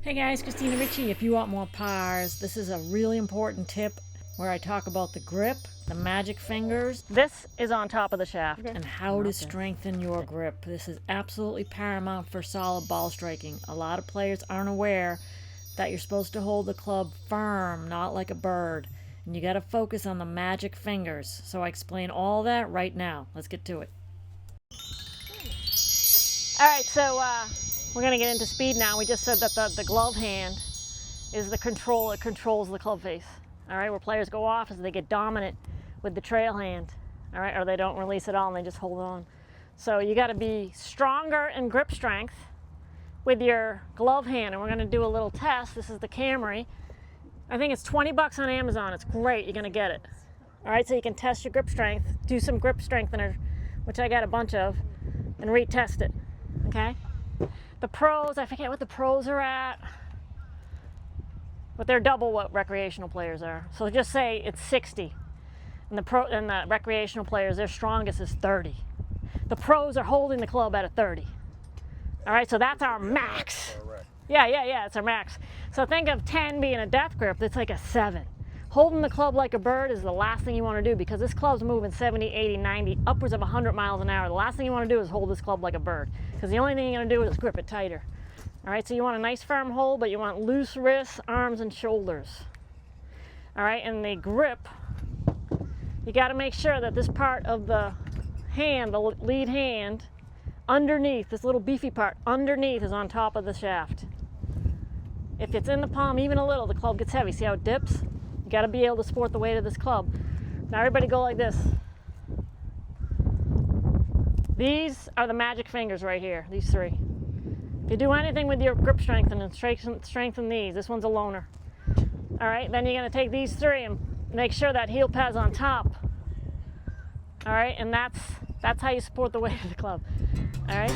Hey guys, Christina Ricci. If you want more pars, this is a really important tip where I talk about the grip, the magic fingers. This is on top of the shaft and how to strengthen your grip. This is absolutely paramount for solid ball striking. A lot of players aren't aware that you're supposed to hold the club firm, not like a bird. And you got to focus on the magic fingers. So I explain all that right now. Let's get to it. All right, so we're going to get into speed now. We just said that the glove hand is the control. It controls the club face. All right, where players go off is they get dominant with the trail hand. All right, or they don't release at all and they just hold on. So you got to be stronger in grip strength with your glove hand. And we're going to do a little test. This is the Camry. I think it's 20 bucks on Amazon. It's great. You're going to get it. All right, so you can test your grip strength, do some grip strengthener, which I got a bunch of, and retest it. Okay? The pros, I forget what the pros are at, but they're double what recreational players are. So just say it's 60, and the recreational players, their strongest is 30. The pros are holding the club at a 30. All right, so that's our max. Yeah, it's our max. So think of 10 being a death grip. That's like a 7. Holding the club like a bird is the last thing you want to do, because this club's moving 70, 80, 90, upwards of 100 miles an hour. The last thing you want to do is hold this club like a bird, because the only thing you're going to do is grip it tighter. All right, so you want a nice firm hold, but you want loose wrists, arms, and shoulders. All right, and the grip, you got to make sure that this part of the hand, the lead hand, underneath, this little beefy part underneath, is on top of the shaft. If it's in the palm even a little, the club gets heavy. See how it dips? You got to be able to support the weight of this club. Now everybody go like this. These are the magic fingers right here, these 3. If you do anything with your grip strength and strengthen these, this one's a loner. All right, then you're going to take these 3 and make sure that heel pad's on top. All right, and that's how you support the weight of the club. All right.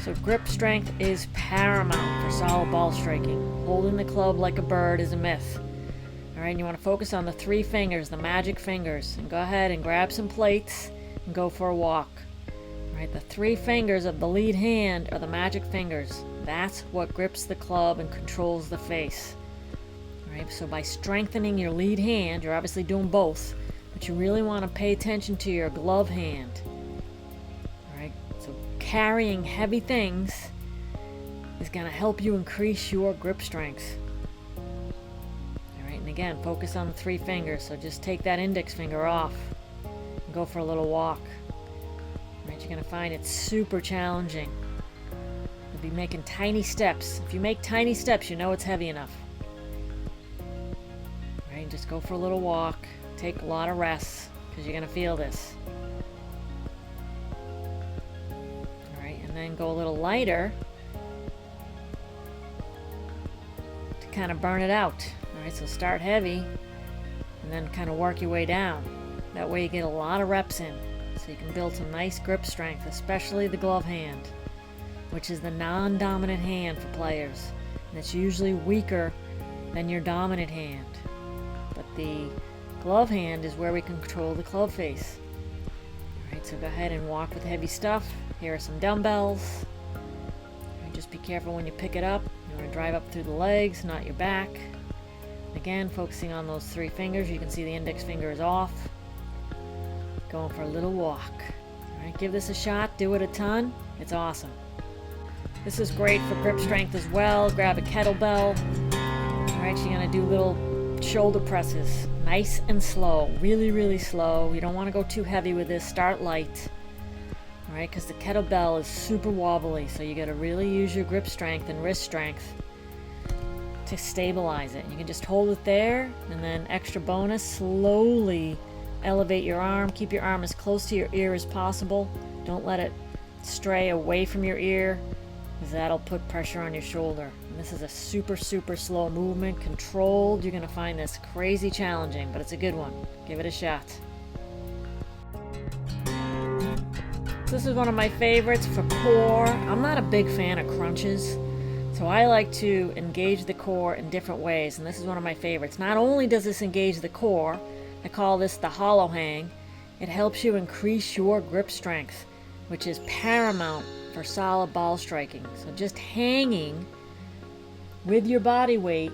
So grip strength is paramount for solid ball striking. Holding the club like a bird is a myth. All right, and you want to focus on the 3 fingers, the magic fingers, and go ahead and grab some plates and go for a walk. All right, the 3 fingers of the lead hand are the magic fingers. That's what grips the club and controls the face. All right, so by strengthening your lead hand, you're obviously doing both, but you really want to pay attention to your glove hand. All right, so carrying heavy things is going to help you increase your grip strength. All right, and again, focus on the 3 fingers. So just take that index finger off and go for a little walk. All right, you're going to find it's super challenging. You'll be making tiny steps. If you make tiny steps, you know it's heavy enough. All right, just go for a little walk. Take a lot of rests, because you're going to feel this. All right, and then go a little lighter to kind of burn it out. All right, so start heavy and then kind of work your way down. That way you get a lot of reps in, so you can build some nice grip strength, especially the glove hand, which is the non-dominant hand for players, and it's usually weaker than your dominant hand. But the glove hand is where we can control the club face. All right, so go ahead and walk with heavy stuff. Here are some dumbbells. All right, just be careful when you pick it up. You want to drive up through the legs, not your back. Again, focusing on those 3 fingers. You can see the index finger is off. Going for a little walk. All right, give this a shot. Do it a ton. It's awesome. This is great for grip strength as well. Grab a kettlebell. All right, you're going to do little shoulder presses. Nice and slow. Really, really slow. You don't want to go too heavy with this. Start light. All right, because the kettlebell is super wobbly. So you got to really use your grip strength and wrist strength to stabilize it. You can just hold it there, and then extra bonus, slowly elevate your arm. Keep your arm as close to your ear as possible. Don't let it stray away from your ear, because that'll put pressure on your shoulder. And this is a super, super slow movement, controlled. You're going to find this crazy challenging, but it's a good one. Give it a shot. This is one of my favorites for core. I'm not a big fan of crunches, so I like to engage the core in different ways, and this is one of my favorites. Not only does this engage the core, I call this the hollow hang, it helps you increase your grip strength, which is paramount for solid ball striking. So just hanging with your body weight,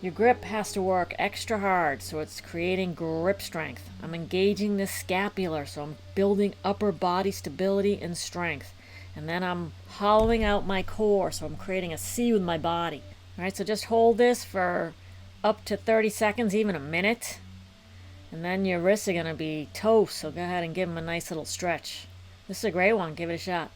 your grip has to work extra hard, so it's creating grip strength. I'm engaging the scapular, so I'm building upper body stability and strength. And then I'm hollowing out my core, so I'm creating a C with my body. All right, so just hold this for up to 30 seconds, even a minute. And then your wrists are going to be toast, so go ahead and give them a nice little stretch. This is a great one. Give it a shot.